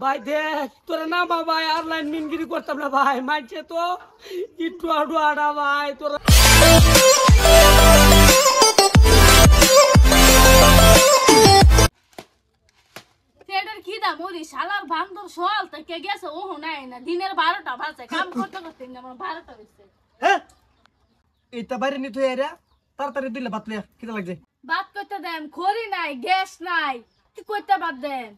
ভাই দেখ তোরা না ভাই আর লাইন মিনগিরি করতাম না ভাই মানছে তো একটু আডু আডা ভাই তোরা সেটার কি দাম ওরি শালার বান্দর সল থেকে গেছে ও নাই না দিনের 12টা বাজে কাম করতে করতে আমার 12টা হইছে হ্যাঁ এটা বাইরে নিতে এরা তাড়াতাড়ি দিলে বাতলে কিটা লাগছে বাত করতে দেন খড়ি নাই গ্যাস নাই কি করতে বাদ দেন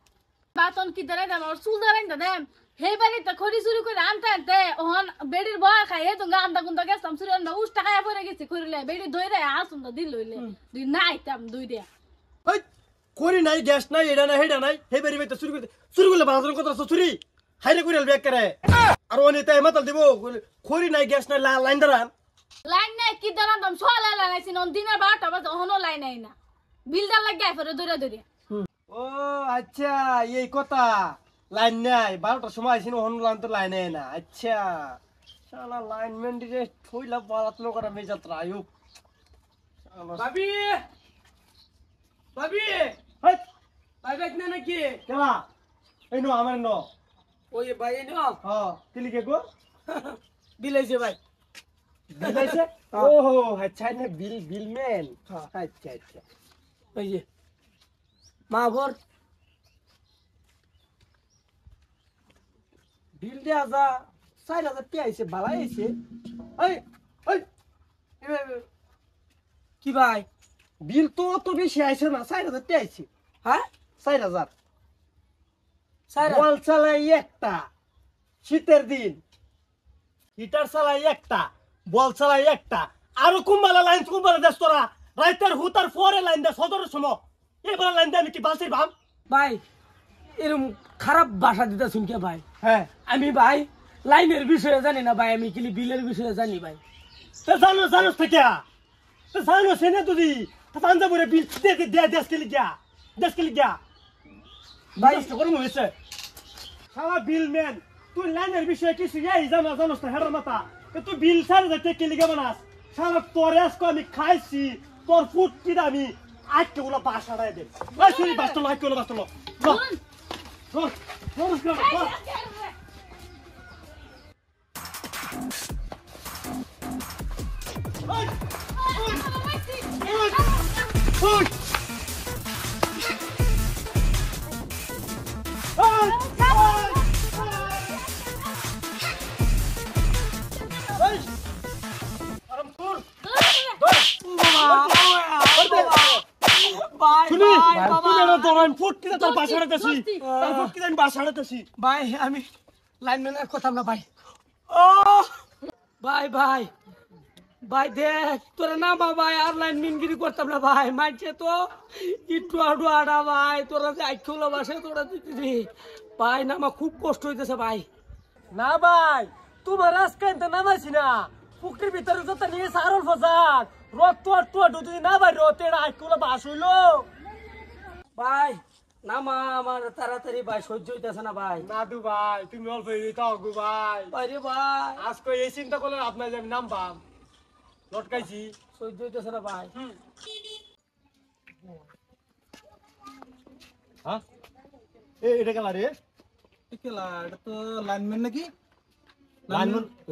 বাতন কি ধরে দেন আর চুল ধরে দেন হে বাড়িতে খড়ি চুরি করে আনতে আনতে ওহন বেডির বয় খাই হে তো গান্দা গুন্দা গেছতাম চুরি আনতে উষ্টা খাইয়া পড়ে গেছে খড়িলে বেডি ধইরে আসুন তো দিল হইলে দুই নাইতাম দুই দিয়া ওই করি নাই গ্যাস নাই এটা নাই হেডা নাই হে বেরি বেতে চুরি করলে বাজার কথা চুরি হাইরে কইরাল ব্যাক করে আর ওনি তাই মাতাল দিব করি নাই গ্যাস নাই লাইন দাঁড়ান লাইন নাই কি দাঁড়াতাম সকালে লাগাইছি নন দিনের 12টা বাজে ওহনো লাইন নাই না বিলদার লাগিয়ে পরে দৌড়া দৌড়ে ও আচ্ছা এই কথা লাইন নাই 12টার সময় আইছিন হন লাইন তো লাইন নাই না আচ্ছা শালা লাইনম্যান দিকে ঠইলা পারাতলো করে মে যাত্রা আয়ু ভাবি ভাবি হাই ভাই বাইক না নাকি কেলা এই নো আমার নো ওই ভাই এনো হ্যাঁ কিলিকে গো বিলাইছে ভাই বিলাইছে ওহো আচ্ছা না বিলম্যান আচ্ছা আচ্ছা ওই যে মা ভর বিল দেয়া যা 4000 টাকা আইছে বালাই আইছে এই এই কি ভাই বিল তো বেশি আইছে না 4000 টাকা আইছে হ্যাঁ 4000 সারা বল চালাই একটা শীতের দিন হিটার চালাই একটা বল চালাই একটা আর কুম্বালা লাইন কুম্বালা দেশ তোরা রাইতের হুতার পরে লাইন দে সদরের সময় এবার লাইন দে আমি কি বালছির ভাম ভাই এরকম খারাপ ভাষা দিতে শুনকে ভাই হ্যাঁ আমি ভাই লাইনের বিষয়ে জানি না ভাই আমি কি বিলের বিষয়ে জানি ভাই তো জানোস থেকে তো জানো সে না তুই পাঞ্জাবরে বিল দে দেশ কে লিখা ভাই ভাই করে হইছে শালা বিল ম্যান তুই লাইনের বিষয়ে কিছু এই জানোস না হেডার মাথা তুই বিল 4000 টাকা কে লিখা বানাস শালা তোর আজকে আমি খাইছি তোর ফুট কি দামি আজকে ওলা বাসাড়াই দে ওই শুনি বাসলো আজকে ওলা বাসলো ভাই আমি লাইনম্যানের কথা না ভাই ও ভাই ভাই ভাই দেখ তোরা না ভাই আর লাইন মিনগিরি করতাম না ভাই মানছে তো একটু আডু আডা ভাই তোরা যে আইখুলো বাসে তোরা দিদি ভাই না আমার খুব কষ্ট হইতেছে ভাই না ভাই তোমার আজকে নামাইছি না পুকুরের ভিতরে যত নিয়ে সারল ফসাদ রক্ত যদি না ভাই রতের আজকে বাস হইলো ভাই না মা আমার তাড়াতাড়ি ভাই সহ্য হইতেছে না ভাই নাদু ভাই তুমি অল্প তাও গো ভাই আরে ভাই আজকে এই চিন্তা করলে আপনার যে আমি নাম পাম লটকাইছি সহ্য হইতেছে না ভাই হ্যাঁ এটা কেলা রে কেলা এটা তো লাইনম্যান নাকি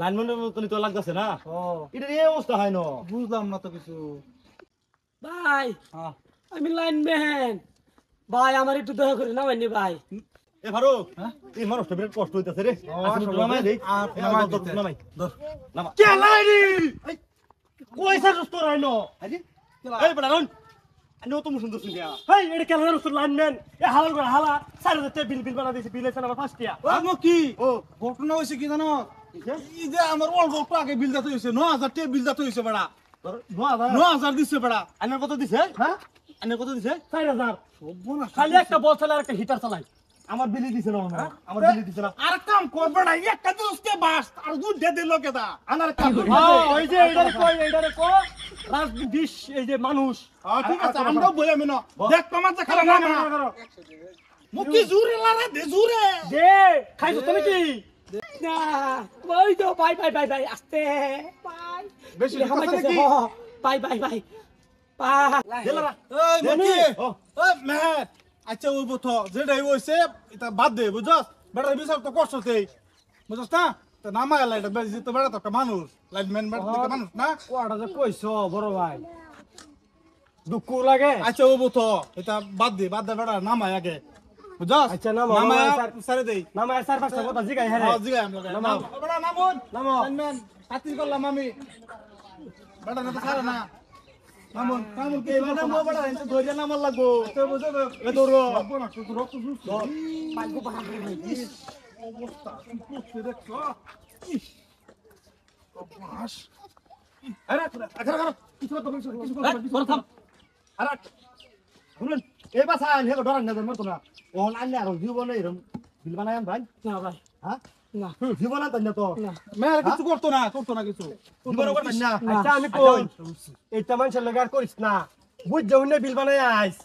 লাইনম্যানের মতনই তো লাগতেছে না এটা এই অবস্থা হয় না বুঝলাম না তো কিছু ভাই আমি লাইনম্যান ভাই আমার একটু দয়া করে নামাইনি ভাই এ ফারুক এই মানুষটা বিরাট কষ্ট হইতাছে রে নামাই দেই নামাই নামা কেলা রে কইছা তোর হয় না এই বড় রন আনো তো সুন্দর সুন্দর এই এটা কেলা রসুল লাইনম্যান এ হালাল করে হালা 4000 টাকা বিল বানা দিয়েছে বিল এসে আমার 5 টাকা আমো কি ও ঘটনা হইছে কি জানো এই যে আমার অল্প একটু আগে বিল দিতে হইছে 9000 টাকা বিল দিতে হইছে বড়া 9000 দিছে বড়া আনার কত দিছে হ্যাঁ আনার কত দিছে 4000 সর্বনাশ খালি একটা বল চালা আর একটা হিটার চালাই আমার বিলি দিছে না আমার বিলি দিছে না আর কাম কর বড়া একটা দিনকে বাস আর দুধ দে দিল কেদা আনার কাম ওই যে এইটারে কো রাজ বিশ এই যে মানুষ ঠিক আছে আমরাও বই আমি না দেখ তোমার যে খারাপ না মুকি জুরে লারা দে জুরে দে খাইছো তুমি কি না ওই তো ভাই ভাই ভাই ভাই আস্তে ভাই বেশি হামাইতেছে ভাই ভাই ভাই দিলারা এই মুকি ওই মেহের আচ্ছা ওই বথ যেটাই হইছে এটা বাদ দে বুঝছস বেটা বিচার তো কষ্টতেই বুঝছ না তো নামায় লাইটা বেশি তো বেটা তো একটা মানুষ লাইটম্যান বেটা মানুষ না কোয়াটা যে কইছো বড় ভাই দুঃখ লাগে আচ্ছা ও তো এটা বাদ দে বেটা নামায় আগে বুঝছ আচ্ছা, নামাও, নামায় নামাও, সারে দেই নামায় চার পাঁচটা কথা জিগাই হ্যাঁ হ্যাঁ জিগা আমরা নামাও। বেটা নামুন নামাও। লাইটম্যান হাতির করলাম আমি বেটা না তো সারে না নামুন কে নামো বেটা এটা ধরে নামার লাগবো তো বুঝছ এ দৌড়ো না তো রক্ত সুস্থ পাইকো বাড়া অবস্থা কি করছে দেখছো ইস বাস আরে আরে কিছু কথা বলছো কিছু কথা বড় থাম আরে শুনুন এই বাসা আনহে ডরান না মরতো না ওন আনলে আর জীবনে এরম বিল বানায়াম ভাই না ভাই হ্যাঁ না জীবন আনতেন না তো না মেয়ের কিছু করতো না কিছু জীবন করতেন না না। আচ্ছা আমি কই এইটা মানুষের লগার করিস না বুঝ যাউনে বিল বানায় আইস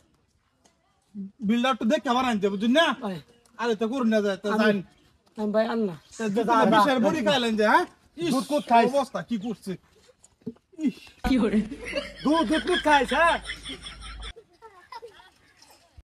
বিল্ডার তো দেখে আবার আনতে বুঝুন না ভাই আরে তো করুন না যায় তো আমি- জান আমি ভাই আন না বিশের বড়ি খাইলেন যে হ্যাঁ ইস, দুধ কুদ খাইস। অবস্থা কি করছে ইস, কি করে দুধ দুধ খাইস হ্যাঁ